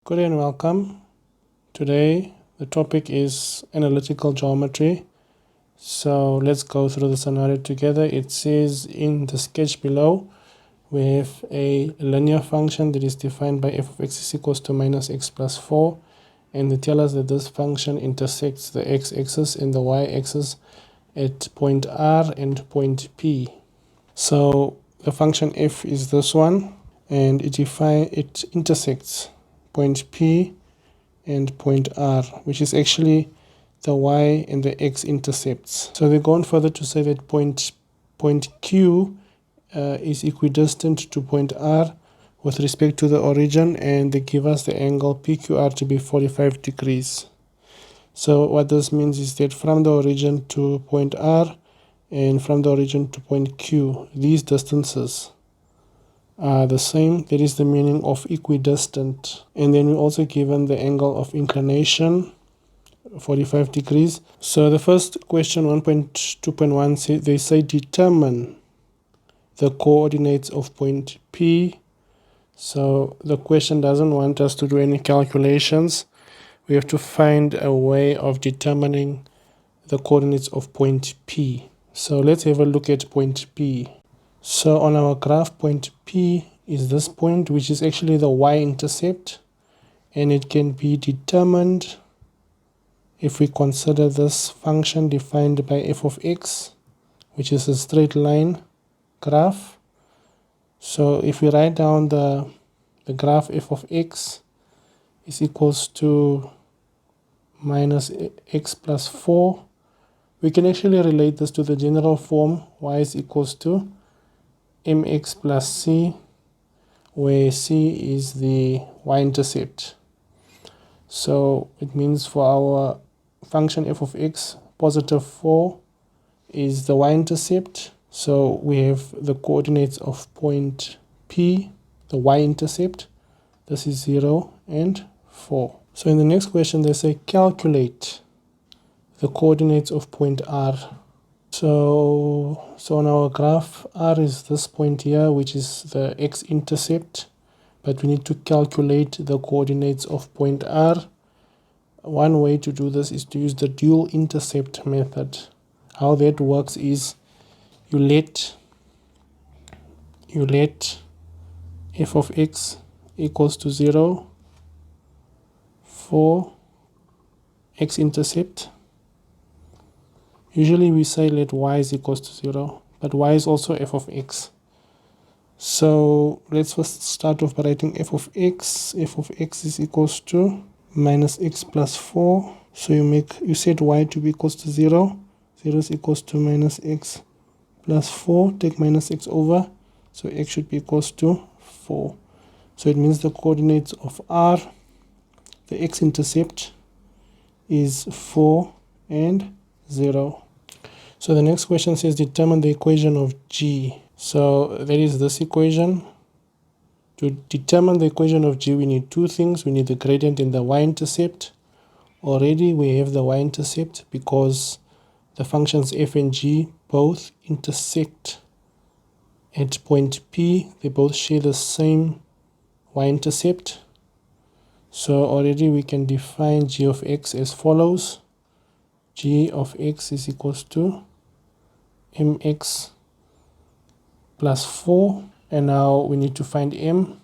Good day and welcome. Today the topic is analytical geometry. So let's go through the scenario together. It says in the sketch below we have a linear function that is defined by f of x is equals to minus x plus 4, and they tell us that this function intersects the x-axis and the y-axis at point R and point P. So the function f is this one, and it intersects point P and point R, which is actually the y and the x intercepts. So they go on further to say that point Q is equidistant to point R with respect to the origin, and they give us the angle PQR to be 45 degrees. So what this means is that from the origin to point R and from the origin to point Q, these distances are the same. That is the meaning of equidistant. And then we're also given the angle of inclination, 45 degrees. So the first question, 1.2.1, they say determine the coordinates of point P. So the question doesn't want us to do any calculations. We have to find a way of determining the coordinates of point P. So let's have a look at point P. So on our graph, point P is this point, which is actually the y-intercept, and it can be determined if we consider this function defined by f of x, which is a straight line graph. So if we write down the graph f of x is equals to minus x plus 4, we can actually relate this to the general form y is equals to mx plus c, where c is the y-intercept. So it means for our function f of x, positive 4 is the y-intercept. So we have the coordinates of point P, the y-intercept. This is 0 and 4. So in the next question they say calculate the coordinates of point R. So on our graph, R is this point here, which is the x-intercept, but we need to calculate the coordinates of point R. One way to do this is to use the dual intercept method. How that works is you let f of x equals to 0 for x-intercept. Usually we say let y is equals to 0, but y is also f of x. So let's first start off by writing f of x. F of x is equals to minus x plus 4. So you set y to be equals to 0. 0 is equals to minus x plus 4. Take minus x over. So x should be equals to 4. So it means the coordinates of R, the x-intercept, is 4 and 0. So the next question says determine the equation of G. So that is this equation. To determine the equation of G, we need two things. We need the gradient and the y-intercept. Already we have the y-intercept because the functions f and g both intersect at point P. They both share the same y-intercept. So already we can define g of x as follows. G of x is equals to mx plus 4. And now we need to find m,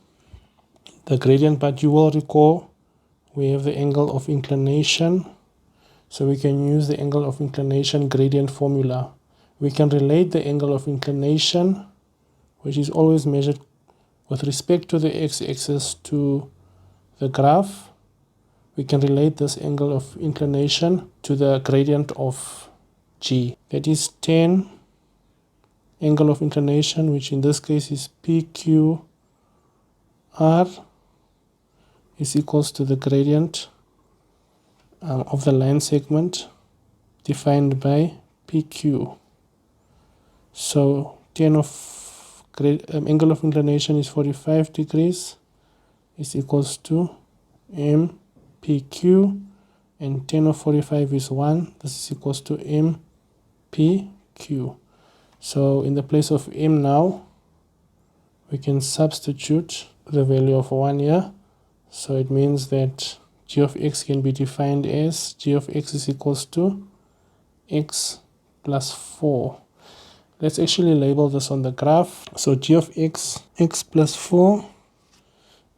the gradient, but you will recall we have the angle of inclination. So we can use the angle of inclination gradient formula. We can relate the angle of inclination, which is always measured with respect to the x-axis, to the graph. We can relate this angle of inclination to the gradient of g. That is tan angle of inclination, which in this case is PQR, is equals to the gradient of the line segment defined by PQ. So tan of angle of inclination is 45 degrees, is equals to MPQ, and tan of 45 is 1. This is equals to MPQ. So in the place of m now, we can substitute the value of 1 here. So it means that g of x can be defined as g of x is equals to x plus 4. Let's actually label this on the graph. So g of x, x plus 4,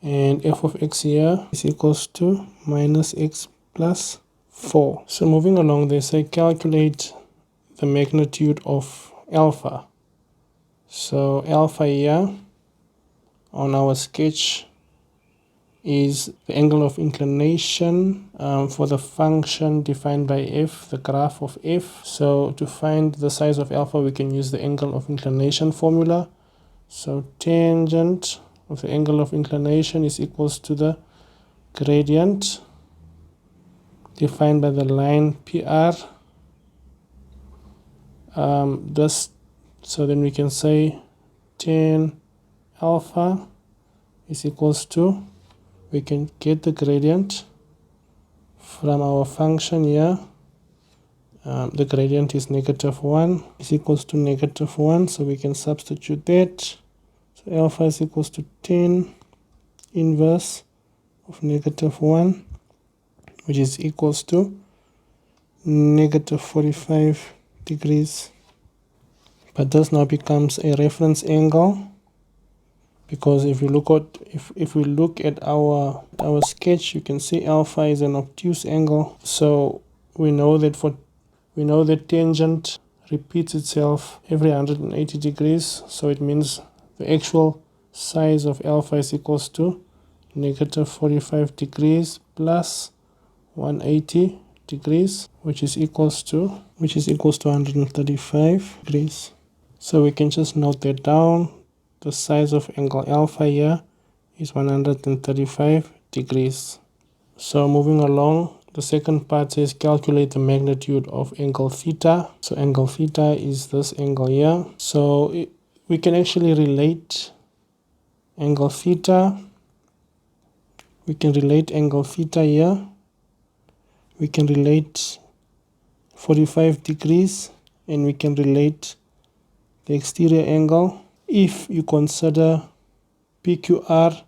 and f of x here is equals to minus x plus 4. So moving along, they say calculate the magnitude of alpha. So alpha here on our sketch is the angle of inclination for the function defined by f, the graph of f. So to find the size of alpha, we can use the angle of inclination formula. So tangent of the angle of inclination is equals to the gradient defined by the line PR. So then we can say tan alpha is equals to, we can get the gradient from our function here. The gradient is -1 is equals to -1, so we can substitute that. So alpha is equals to tan inverse of -1, which is equals to -45 degrees. But this now becomes a reference angle, because if we look at our sketch, you can see alpha is an obtuse angle. So we know that tangent repeats itself every 180 degrees. So it means the actual size of alpha is equals to -45 degrees plus 180 degrees, which is equals to 135 degrees. So we can just note that down. The size of angle alpha here is 135 degrees. So moving along, the second part says calculate the magnitude of angle theta. So angle theta is this angle here. So we can actually relate angle theta. We can relate angle theta here. We can relate 45 degrees, and we can relate the exterior angle. If you consider PQR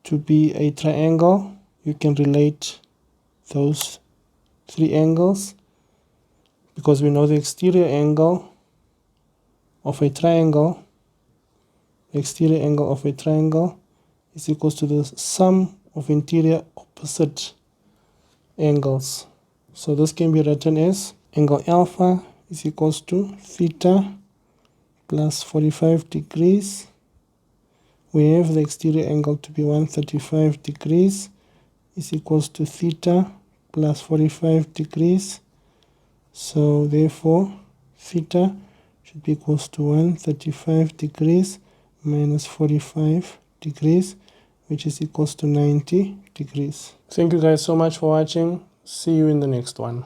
to be a triangle, you can relate those three angles, because we know the exterior angle of a triangle, is equals to the sum of interior opposite angles. So this can be written as angle alpha is equals to theta plus 45 degrees. We have the exterior angle to be 135 degrees is equals to theta plus 45 degrees. So therefore theta should be equals to 135 degrees minus 45 degrees, which is equals to 90 degrees. Thank you guys so much for watching. See you in the next one.